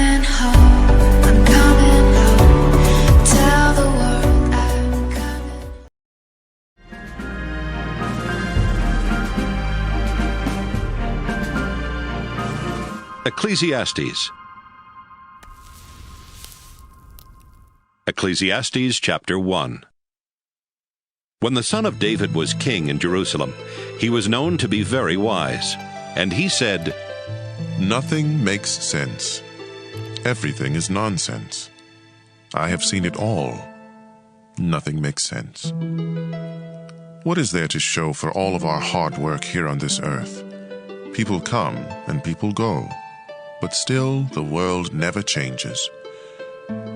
coming home, I'm coming home. Tell the world I'm coming. Ecclesiastes. Ecclesiastes chapter 1. When the son of David was king in Jerusalem, he was known to be very wise. And he said, Nothing makes sense. Everything is nonsense. I have seen it all. Nothing makes sense. What is there to show for all of our hard work here on this earth? People come and people go, but still the world never changes.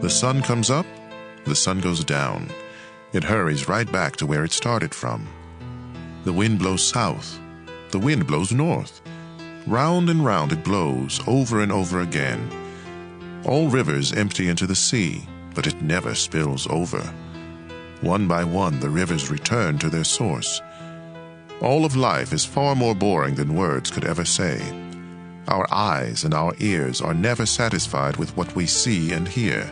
The sun comes up, the sun goes down. It hurries right back to where it started from. The wind blows south, the wind blows north. Round and round it blows, over and over again. All rivers empty into the sea, but it never spills over. One by one the rivers return to their source. All of life is far more boring than words could ever say. Our eyes and our ears are never satisfied with what we see and hear.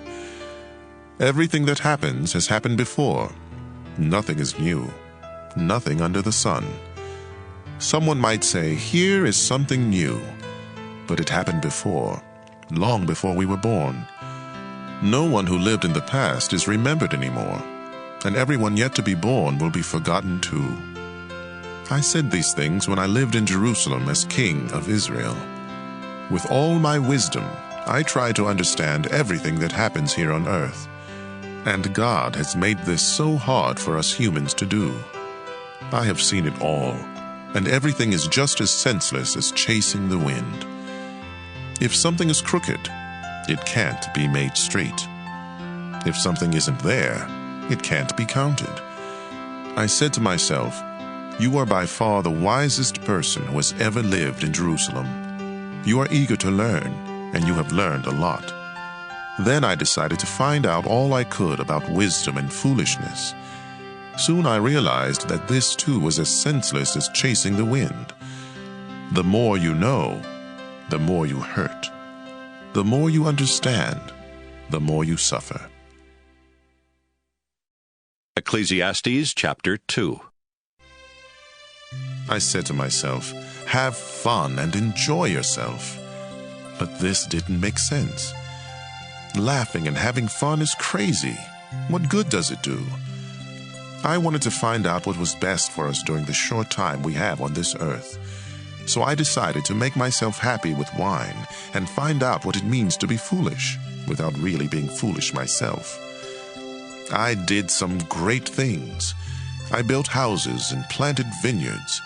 Everything that happens has happened before. Nothing is new, nothing under the sun. Someone might say, here is something new, but it happened before, long before we were born. No one who lived in the past is remembered anymore, and everyone yet to be born will be forgotten too. I said these things when I lived in Jerusalem as king of Israel. With all my wisdom, I try to understand everything that happens here on earth, and God has made this so hard for us humans to do. I have seen it all, and everything is just as senseless as chasing the wind. If something is crooked, it can't be made straight. If something isn't there, it can't be counted. I said to myself, you are by far the wisest person who has ever lived in Jerusalem. You are eager to learn, and you have learned a lot. Then I decided to find out all I could about wisdom and foolishness. Soon I realized that this too was as senseless as chasing the wind. The more you know, the more you hurt. The more you understand, the more you suffer. Ecclesiastes chapter 2. I said to myself, have fun and enjoy yourself. But this didn't make sense. Laughing and having fun is crazy. What good does it do? I wanted to find out what was best for us during the short time we have on this earth. So I decided to make myself happy with wine and find out what it means to be foolish without really being foolish myself. I did some great things. I built houses and planted vineyards.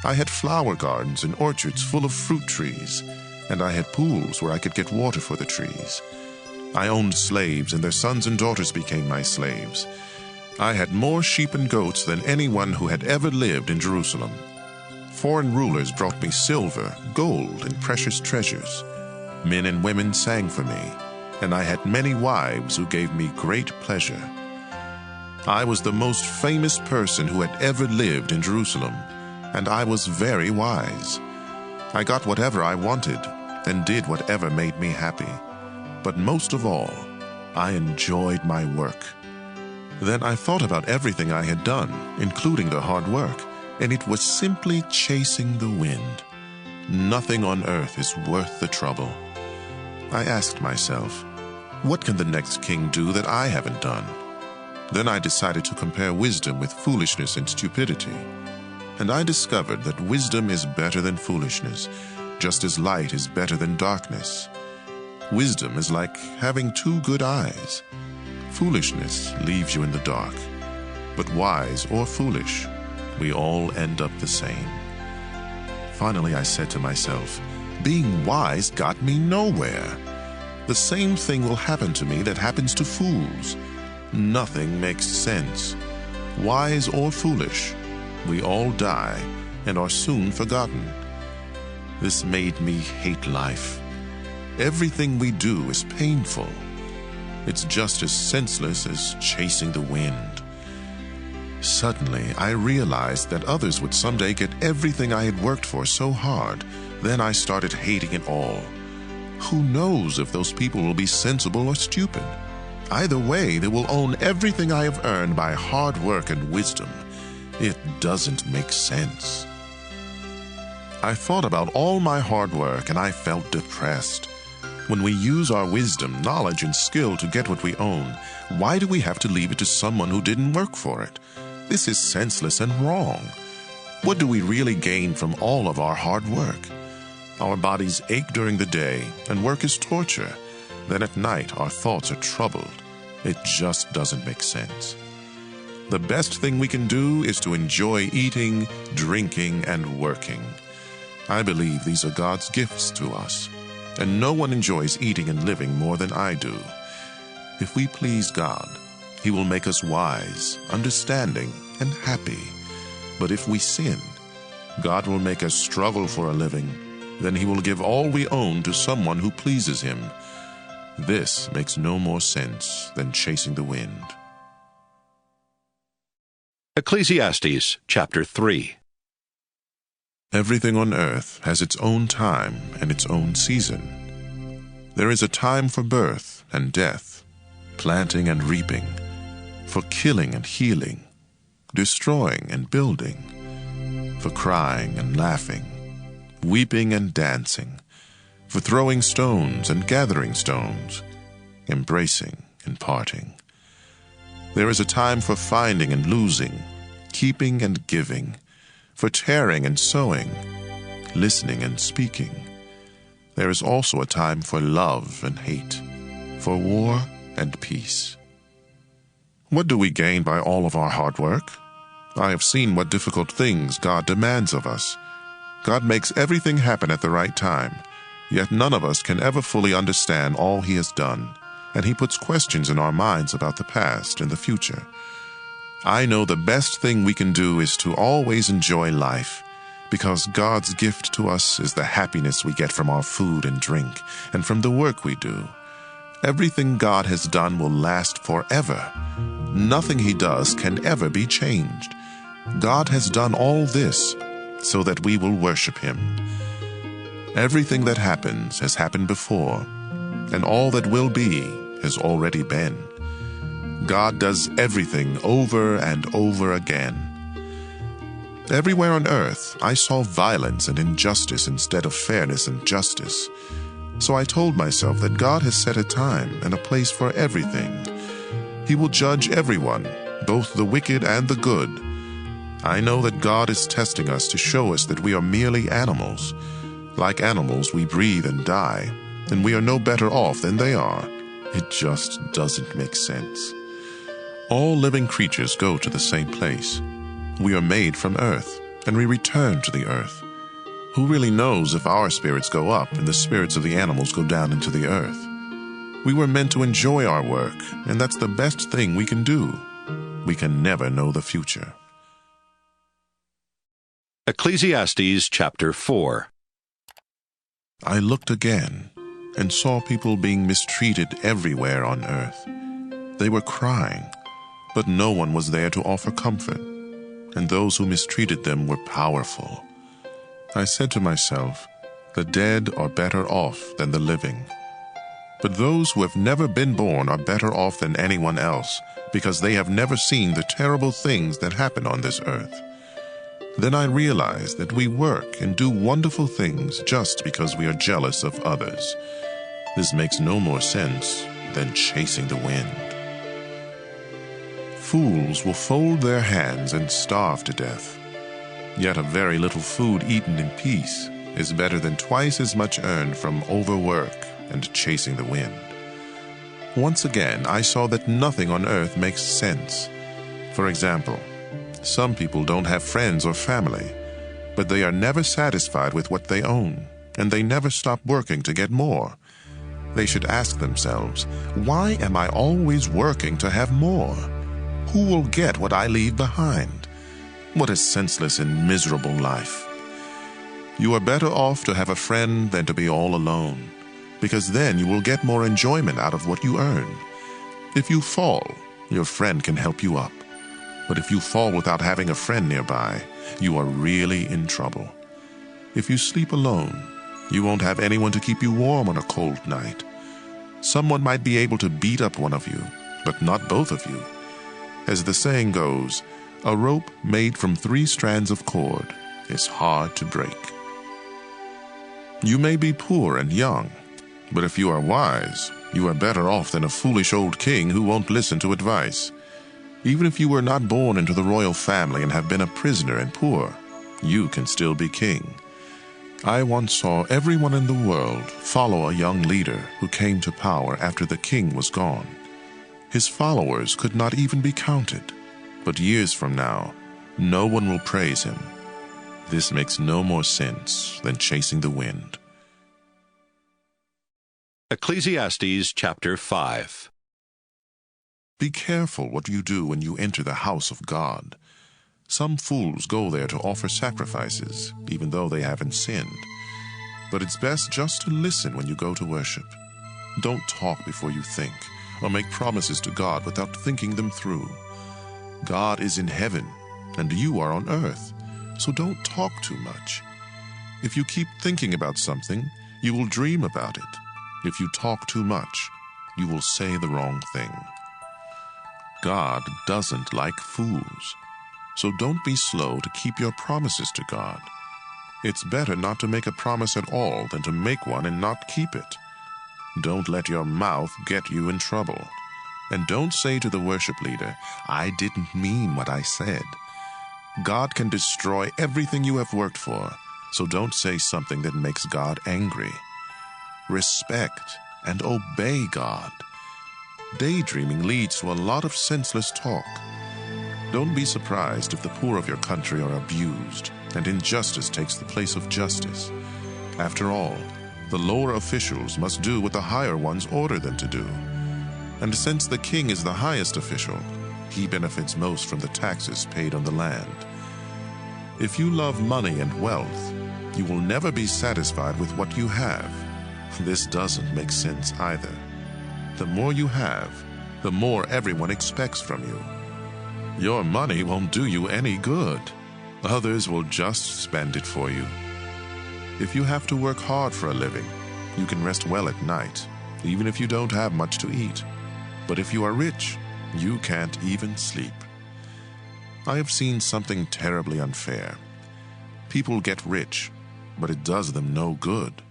I had flower gardens and orchards full of fruit trees, and I had pools where I could get water for the trees. I owned slaves, and their sons and daughters became my slaves. I had more sheep and goats than anyone who had ever lived in Jerusalem. Foreign rulers brought me silver, gold, and precious treasures. Men and women sang for me, and I had many wives who gave me great pleasure. I was the most famous person who had ever lived in Jerusalem, and I was very wise. I got whatever I wanted and did whatever made me happy. But most of all, I enjoyed my work. Then I thought about everything I had done, including the hard work, and it was simply chasing the wind. Nothing on earth is worth the trouble. I asked myself, what can the next king do that I haven't done? Then I decided to compare wisdom with foolishness and stupidity. And I discovered that wisdom is better than foolishness, just as light is better than darkness. Wisdom is like having two good eyes. Foolishness leaves you in the dark. But wise or foolish, we all end up the same. Finally, I said to myself, being wise got me nowhere. The same thing will happen to me that happens to fools. Nothing makes sense. Wise or foolish, we all die and are soon forgotten. This made me hate life. Everything we do is painful. It's just as senseless as chasing the wind. Suddenly, I realized that others would someday get everything I had worked for so hard. Then I started hating it all. Who knows if those people will be sensible or stupid? Either way, they will own everything I have earned by hard work and wisdom. It doesn't make sense. I thought about all my hard work and I felt depressed. When we use our wisdom, knowledge, and skill to get what we own, why do we have to leave it to someone who didn't work for it? This is senseless and wrong. What do we really gain from all of our hard work? Our bodies ache during the day, and work is torture. Then at night, our thoughts are troubled. It just doesn't make sense. The best thing we can do is to enjoy eating, drinking, and working. I believe these are God's gifts to us, and no one enjoys eating and living more than I do. If we please God, He will make us wise, understanding, and happy. But if we sin, God will make us struggle for a living. Then He will give all we own to someone who pleases Him. This makes no more sense than chasing the wind. Ecclesiastes chapter 3. Everything on earth has its own time and its own season. There is a time for birth and death, planting and reaping, for killing and healing, destroying and building, for crying and laughing, weeping and dancing, for throwing stones and gathering stones, embracing and parting. There is a time for finding and losing, keeping and giving, for tearing and sowing, listening and speaking. There is also a time for love and hate, for war and peace. What do we gain by all of our hard work? I have seen what difficult things God demands of us. God makes everything happen at the right time, yet none of us can ever fully understand all He has done, and He puts questions in our minds about the past and the future. I know the best thing we can do is to always enjoy life, because God's gift to us is the happiness we get from our food and drink, and from the work we do. Everything God has done will last forever. Nothing He does can ever be changed. God has done all this so that we will worship Him. Everything that happens has happened before, and all that will be has already been. God does everything over and over again. Everywhere on earth, I saw violence and injustice instead of fairness and justice. So I told myself that God has set a time and a place for everything. He will judge everyone, both the wicked and the good. I know that God is testing us to show us that we are merely animals. Like animals, we breathe and die, and we are no better off than they are. It just doesn't make sense. All living creatures go to the same place. We are made from earth, and we return to the earth. Who really knows if our spirits go up and the spirits of the animals go down into the earth? We were meant to enjoy our work, and that's the best thing we can do. We can never know the future. Ecclesiastes chapter 4. I looked again and saw people being mistreated everywhere on earth. They were crying, but no one was there to offer comfort, and those who mistreated them were powerful. I said to myself, the dead are better off than the living. But those who have never been born are better off than anyone else, because they have never seen the terrible things that happen on this earth. Then I realized that we work and do wonderful things just because we are jealous of others. This makes no more sense than chasing the wind. Fools will fold their hands and starve to death. Yet a very little food eaten in peace is better than twice as much earned from overwork and chasing the wind. Once again, I saw that nothing on earth makes sense. For example, some people don't have friends or family, but they are never satisfied with what they own, and they never stop working to get more. They should ask themselves, why am I always working to have more? Who will get what I leave behind? What a senseless and miserable life. You are better off to have a friend than to be all alone, because then you will get more enjoyment out of what you earn. If you fall, your friend can help you up. But if you fall without having a friend nearby, you are really in trouble. If you sleep alone, You won't have anyone to keep you warm on a cold night. Someone might be able to beat up one of you, but not both of you. As the saying goes, a rope made from 3 strands of cord is hard to break. You may be poor and young, but if you are wise, you are better off than a foolish old king who won't listen to advice. Even if you were not born into the royal family and have been a prisoner and poor, you can still be king. I once saw everyone in the world follow a young leader who came to power after the king was gone. His followers could not even be counted, but years from now, no one will praise him. This makes no more sense than chasing the wind. Ecclesiastes chapter 5. Be careful what you do when you enter the house of God. Some fools go there to offer sacrifices, even though they haven't sinned. But it's best just to listen when you go to worship. Don't talk before you think, or make promises to God without thinking them through. God is in heaven, and you are on earth, so don't talk too much. If you keep thinking about something, you will dream about it. If you talk too much, you will say the wrong thing. God doesn't like fools. So don't be slow to keep your promises to God. It's better not to make a promise at all than to make one and not keep it. Don't let your mouth get you in trouble. And don't say to the worship leader, "I didn't mean what I said." God can destroy everything you have worked for, so don't say something that makes God angry. Respect and obey God. Daydreaming leads to a lot of senseless talk. Don't be surprised if the poor of your country are abused and injustice takes the place of justice. After all, the lower officials must do what the higher ones order them to do. And since the king is the highest official, he benefits most from the taxes paid on the land. If you love money and wealth, you will never be satisfied with what you have. This doesn't make sense either. The more you have, the more everyone expects from you. Your money won't do you any good. Others will just spend it for you. If you have to work hard for a living, you can rest well at night, even if you don't have much to eat. But if you are rich, you can't even sleep. I have seen something terribly unfair. People get rich, but it does them no good.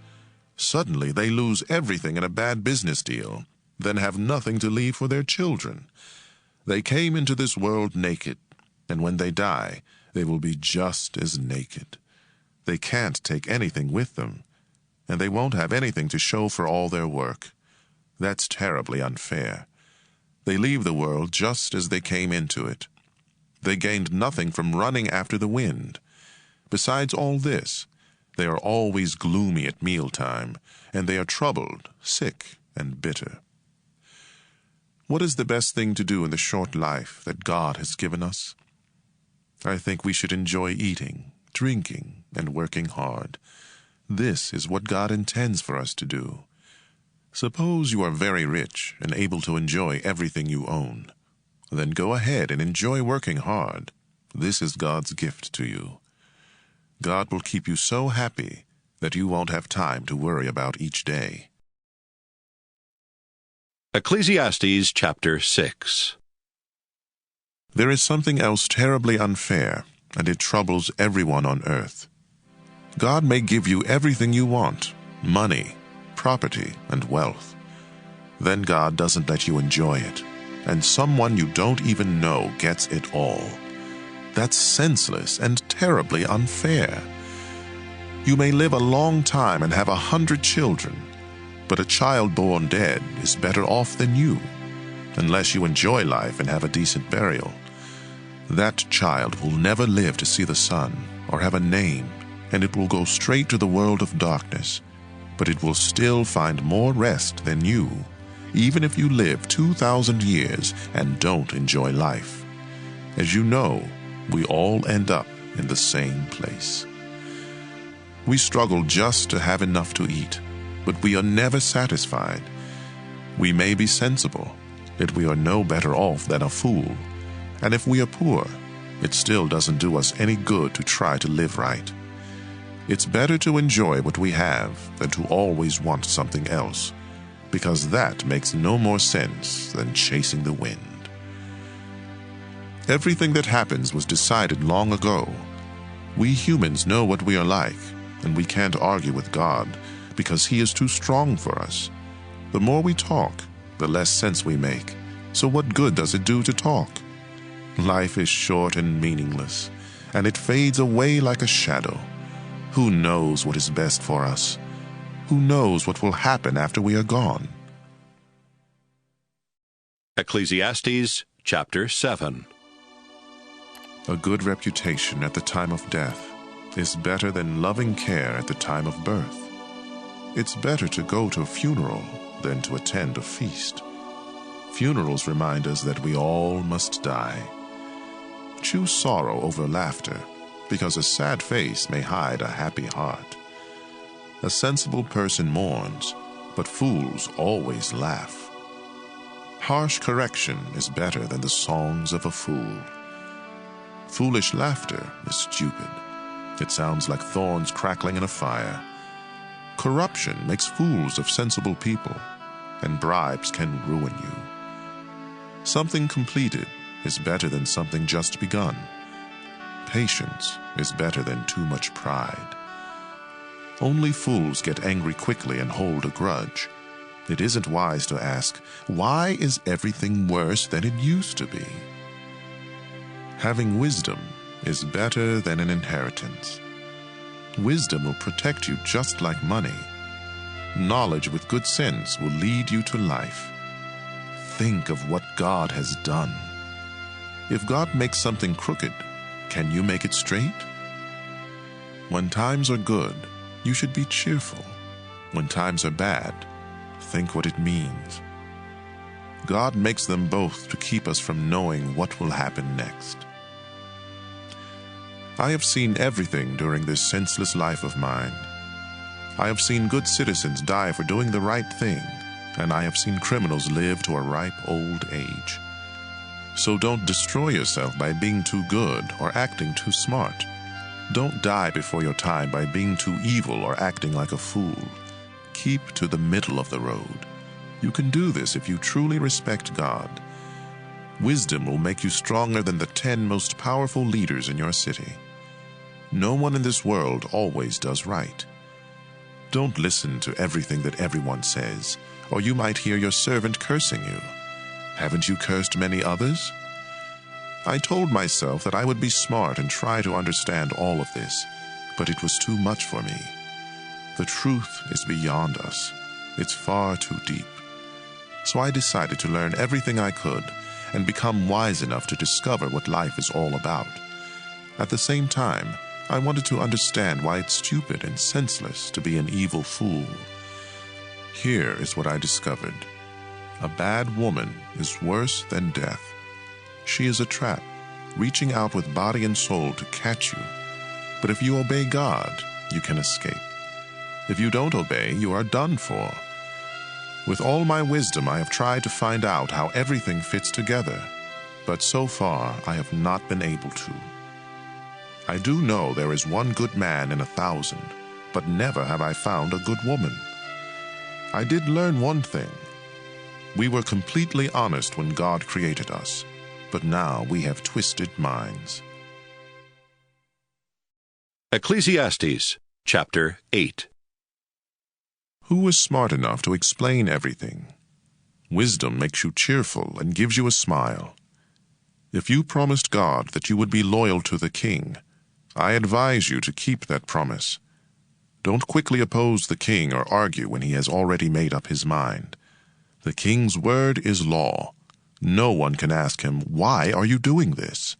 Suddenly they lose everything in a bad business deal, then have nothing to leave for their children. They came into this world naked, and when they die, they will be just as naked. They can't take anything with them, and they won't have anything to show for all their work. That's terribly unfair. They leave the world just as they came into it. They gained nothing from running after the wind. Besides all this, they are always gloomy at mealtime, and they are troubled, sick, and bitter. What is the best thing to do in the short life that God has given us? I think we should enjoy eating, drinking, and working hard. This is what God intends for us to do. Suppose you are very rich and able to enjoy everything you own. Then go ahead and enjoy working hard. This is God's gift to you. God will keep you so happy that you won't have time to worry about each day. Ecclesiastes chapter 6. There is something else terribly unfair, and it troubles everyone on earth. God may give you everything you want, money, property, and wealth. Then God doesn't let you enjoy it, and someone you don't even know gets it all. That's senseless and terribly unfair. You may live a long time and have 100 children, but a child born dead is better off than you, unless you enjoy life and have a decent burial. That child will never live to see the sun or have a name, and it will go straight to the world of darkness, but it will still find more rest than you, even if you live 2,000 years and don't enjoy life. As you know, we all end up in the same place. We struggle just to have enough to eat, but we are never satisfied. We may be sensible, yet we are no better off than a fool. And if we are poor, it still doesn't do us any good to try to live right. It's better to enjoy what we have than to always want something else, because that makes no more sense than chasing the wind. Everything that happens was decided long ago. We humans know what we are like, and we can't argue with God because He is too strong for us. The more we talk, the less sense we make. So what good does it do to talk? Life is short and meaningless, and it fades away like a shadow. Who knows what is best for us? Who knows what will happen after we are gone? Ecclesiastes chapter 7. A good reputation at the time of death is better than loving care at the time of birth. It's better to go to a funeral than to attend a feast. Funerals remind us that we all must die. Choose sorrow over laughter, because a sad face may hide a happy heart. A sensible person mourns, but fools always laugh. Harsh correction is better than the songs of a fool. Foolish laughter is stupid. It sounds like thorns crackling in a fire. Corruption makes fools of sensible people, and bribes can ruin you. Something completed is better than something just begun. Patience is better than too much pride. Only fools get angry quickly and hold a grudge. It isn't wise to ask, why is everything worse than it used to be? Having wisdom is better than an inheritance. Wisdom will protect you just like money. Knowledge with good sense will lead you to life. Think of what God has done. If God makes something crooked, can you make it straight? When times are good, you should be cheerful. When times are bad, think what it means. God makes them both to keep us from knowing what will happen next. I have seen everything during this senseless life of mine. I have seen good citizens die for doing the right thing, and I have seen criminals live to a ripe old age. So don't destroy yourself by being too good or acting too smart. Don't die before your time by being too evil or acting like a fool. Keep to the middle of the road. You can do this if you truly respect God. Wisdom will make you stronger than the 10 most powerful leaders in your city. No one in this world always does right. Don't listen to everything that everyone says, or you might hear your servant cursing you. Haven't you cursed many others? I told myself that I would be smart and try to understand all of this, but it was too much for me. The truth is beyond us. It's far too deep. So I decided to learn everything I could and become wise enough to discover what life is all about. At the same time, I wanted to understand why it's stupid and senseless to be an evil fool. Here is what I discovered. A bad woman is worse than death. She is a trap, reaching out with body and soul to catch you. But if you obey God, you can escape. If you don't obey, you are done for. With all my wisdom, I have tried to find out how everything fits together, but so far I have not been able to. I do know there is one good man in 1,000, but never have I found a good woman. I did learn one thing. We were completely honest when God created us, but now we have twisted minds. Ecclesiastes chapter 8. Who is smart enough to explain everything? Wisdom makes you cheerful and gives you a smile. If you promised God that you would be loyal to the king, I advise you to keep that promise. Don't quickly oppose the king or argue when he has already made up his mind. The king's word is law. No one can ask him, "Why are you doing this?"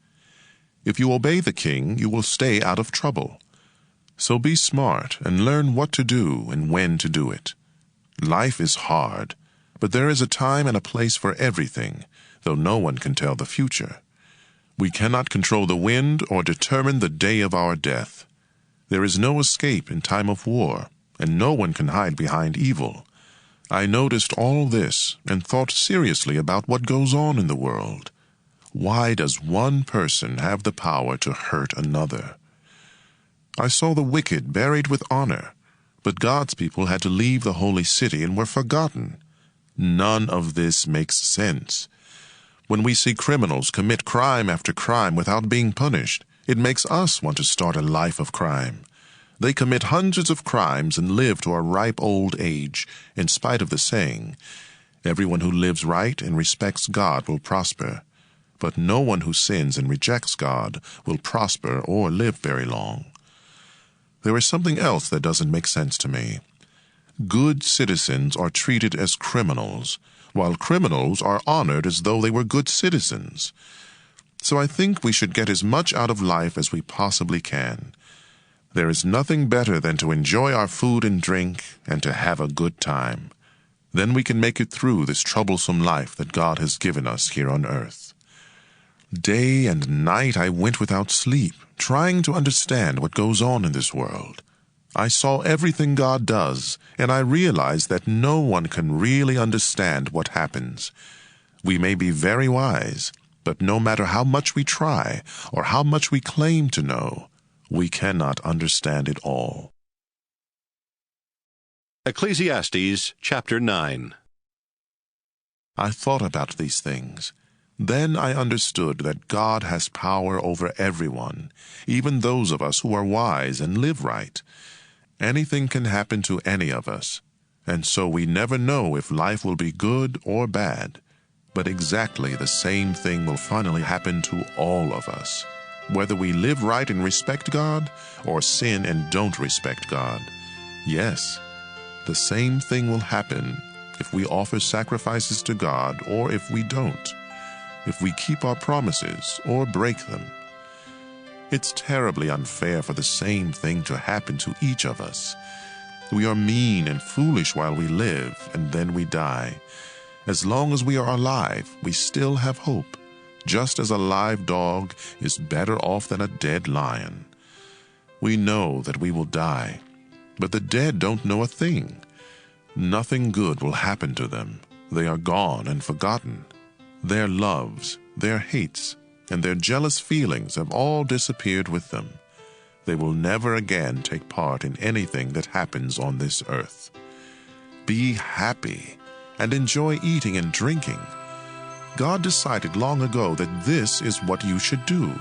If you obey the king, you will stay out of trouble. So be smart and learn what to do and when to do it. Life is hard, but there is a time and a place for everything, though no one can tell the future. We cannot control the wind or determine the day of our death. There is no escape in time of war, and no one can hide behind evil. I noticed all this and thought seriously about what goes on in the world. Why does one person have the power to hurt another? I saw the wicked buried with honor, but God's people had to leave the holy city and were forgotten. None of this makes sense. When we see criminals commit crime after crime without being punished, it makes us want to start a life of crime. They commit hundreds of crimes and live to a ripe old age, in spite of the saying, "Everyone who lives right and respects God will prosper." But no one who sins and rejects God will prosper or live very long. There is something else that doesn't make sense to me. Good citizens are treated as criminals, while criminals are honored as though they were good citizens. So I think we should get as much out of life as we possibly can. There is nothing better than to enjoy our food and drink and to have a good time. Then we can make it through this troublesome life that God has given us here on earth. Day and night I went without sleep, trying to understand what goes on in this world. I saw everything God does, and I realized that no one can really understand what happens. We may be very wise, but no matter how much we try or how much we claim to know, we cannot understand it all. Ecclesiastes chapter 9. I thought about these things. Then I understood that God has power over everyone, even those of us who are wise and live right. Anything can happen to any of us, and so we never know if life will be good or bad. But exactly the same thing will finally happen to all of us, whether we live right and respect God or sin and don't respect God. Yes, the same thing will happen if we offer sacrifices to God or if we don't, if we keep our promises or break them. It's terribly unfair for the same thing to happen to each of us. We are mean and foolish while we live, and then we die. As long as we are alive, we still have hope, just as a live dog is better off than a dead lion. We know that we will die, but the dead don't know a thing. Nothing good will happen to them. They are gone and forgotten. Their loves, their hates, and their jealous feelings have all disappeared with them. They will never again take part in anything that happens on this earth. Be happy and enjoy eating and drinking. God decided long ago that this is what you should do.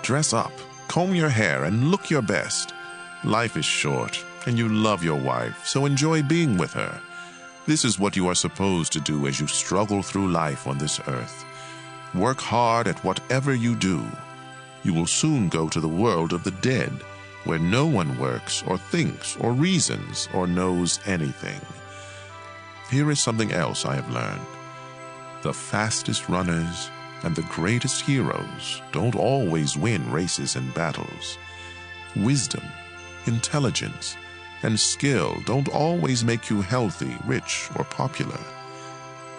Dress up, comb your hair, and look your best. Life is short, and you love your wife, so enjoy being with her. This is what you are supposed to do as you struggle through life on this earth. Work hard at whatever you do. You will soon go to the world of the dead, where no one works or thinks or reasons or knows anything. Here is something else I have learned. The fastest runners and the greatest heroes don't always win races and battles. Wisdom, intelligence, and skill don't always make you healthy, rich, or popular.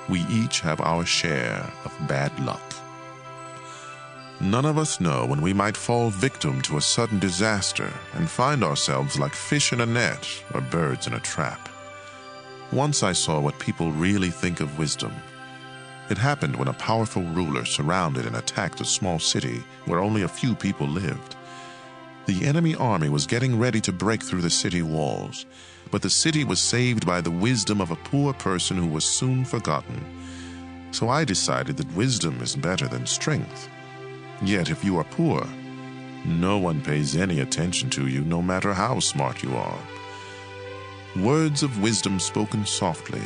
We each have our share of bad luck. None of us know when we might fall victim to a sudden disaster and find ourselves like fish in a net or birds in a trap. Once I saw what people really think of wisdom. It happened when a powerful ruler surrounded and attacked a small city where only a few people lived. The enemy army was getting ready to break through the city walls, but the city was saved by the wisdom of a poor person who was soon forgotten. So I decided that wisdom is better than strength. Yet if you are poor, no one pays any attention to you, no matter how smart you are. Words of wisdom spoken softly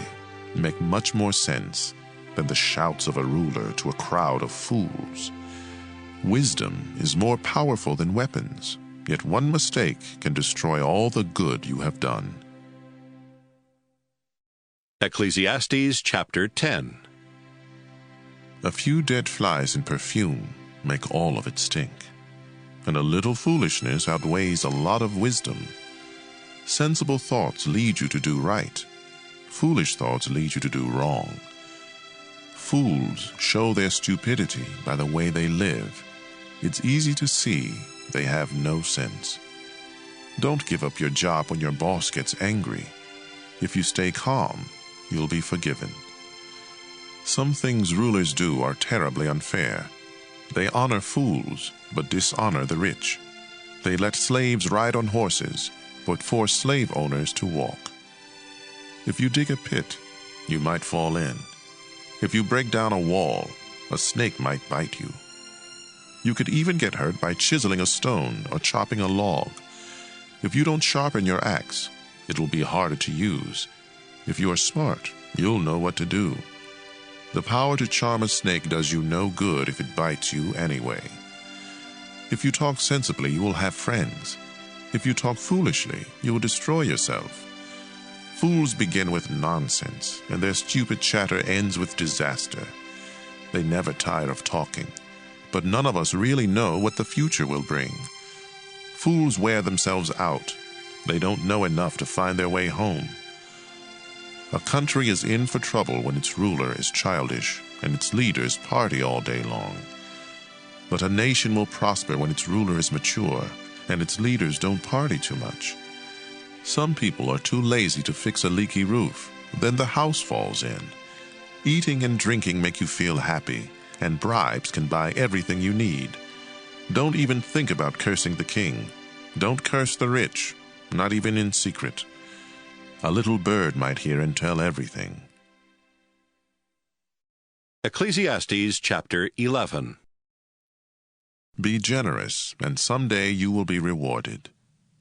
make much more sense than the shouts of a ruler to a crowd of fools. Wisdom is more powerful than weapons, yet one mistake can destroy all the good you have done. Ecclesiastes chapter 10. A few dead flies in perfume make all of it stink, and a little foolishness outweighs a lot of wisdom. Sensible thoughts lead you to do right. Foolish thoughts lead you to do wrong. Fools show their stupidity by the way they live. It's easy to see they have no sense. Don't give up your job when your boss gets angry. If you stay calm, you'll be forgiven. Some things rulers do are terribly unfair. They honor fools, but dishonor the rich. They let slaves ride on horses, but force slave owners to walk. If you dig a pit, you might fall in. If you break down a wall, a snake might bite you. You could even get hurt by chiseling a stone or chopping a log. If you don't sharpen your axe, it will be harder to use. If you are smart, you'll know what to do. The power to charm a snake does you no good if it bites you anyway. If you talk sensibly, you will have friends. If you talk foolishly, you will destroy yourself. Fools begin with nonsense, and their stupid chatter ends with disaster. They never tire of talking, but none of us really know what the future will bring. Fools wear themselves out. They don't know enough to find their way home. A country is in for trouble when its ruler is childish and its leaders party all day long. But a nation will prosper when its ruler is mature and its leaders don't party too much. Some people are too lazy to fix a leaky roof, then the house falls in. Eating and drinking make you feel happy, and bribes can buy everything you need. Don't even think about cursing the king. Don't curse the rich, not even in secret. A little bird might hear and tell everything. Ecclesiastes chapter 11. Be generous, and someday you will be rewarded.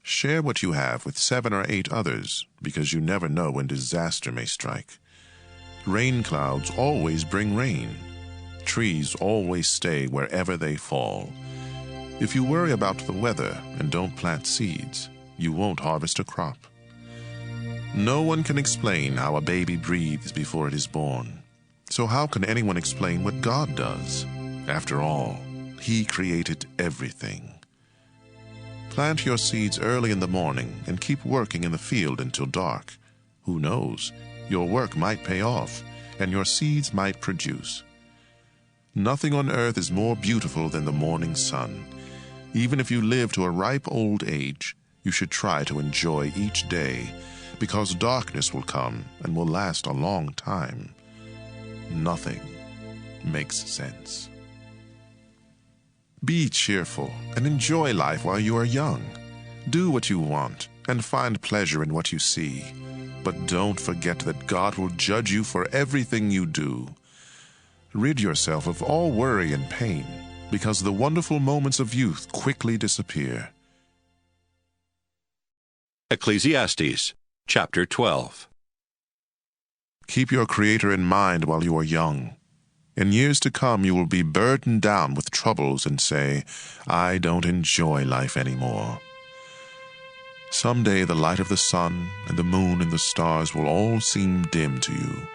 Share what you have with 7 or 8 others, because you never know when disaster may strike. Rain clouds always bring rain. Trees always stay wherever they fall. If you worry about the weather and don't plant seeds, you won't harvest a crop. No one can explain how a baby breathes before it is born. So how can anyone explain what God does? After all, He created everything. Plant your seeds early in the morning and keep working in the field until dark. Who knows? Your work might pay off, and your seeds might produce. Nothing on earth is more beautiful than the morning sun. Even if you live to a ripe old age, you should try to enjoy each day, because darkness will come and will last a long time. Nothing makes sense. Be cheerful and enjoy life while you are young. Do what you want and find pleasure in what you see. But don't forget that God will judge you for everything you do. Rid yourself of all worry and pain, because the wonderful moments of youth quickly disappear. Ecclesiastes chapter 12. Keep your Creator in mind while you are young. In years to come, you will be burdened down with troubles and say, I don't enjoy life anymore. Someday the light of the sun and the moon and the stars will all seem dim to you.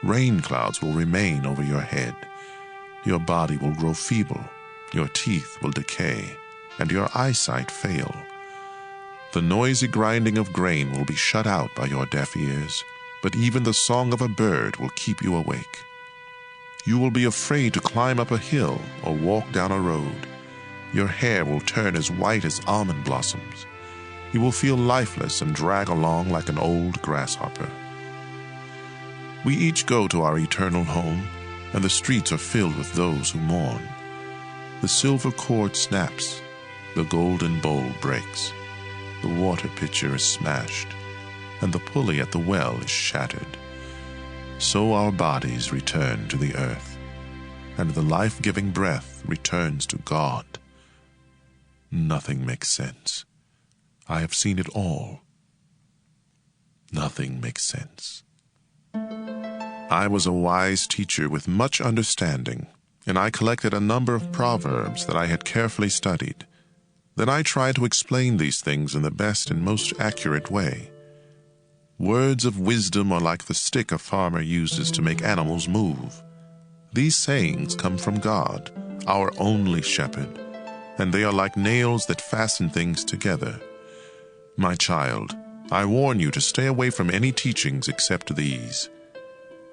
Rain clouds will remain over your head. Your body will grow feeble, your teeth will decay, and your eyesight fail. The noisy grinding of grain will be shut out by your deaf ears, but even the song of a bird will keep you awake. You will be afraid to climb up a hill or walk down a road. Your hair will turn as white as almond blossoms. You will feel lifeless and drag along like an old grasshopper. We each go to our eternal home, and the streets are filled with those who mourn. The silver cord snaps, the golden bowl breaks, the water pitcher is smashed, and the pulley at the well is shattered. So our bodies return to the earth, and the life-giving breath returns to God. Nothing makes sense. I have seen it all. Nothing makes sense. I was a wise teacher with much understanding, and I collected a number of proverbs that I had carefully studied. Then I tried to explain these things in the best and most accurate way. Words of wisdom are like the stick a farmer uses to make animals move. These sayings come from God, our only shepherd, and they are like nails that fasten things together. My child, I warn you to stay away from any teachings except these.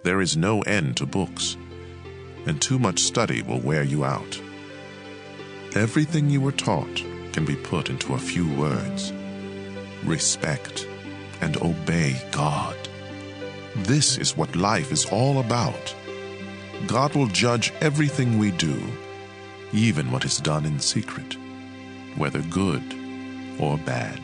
There is no end to books, and too much study will wear you out. Everything you were taught can be put into a few words. Respect and obey God. This is what life is all about. God will judge everything we do, even what is done in secret. whether good or bad.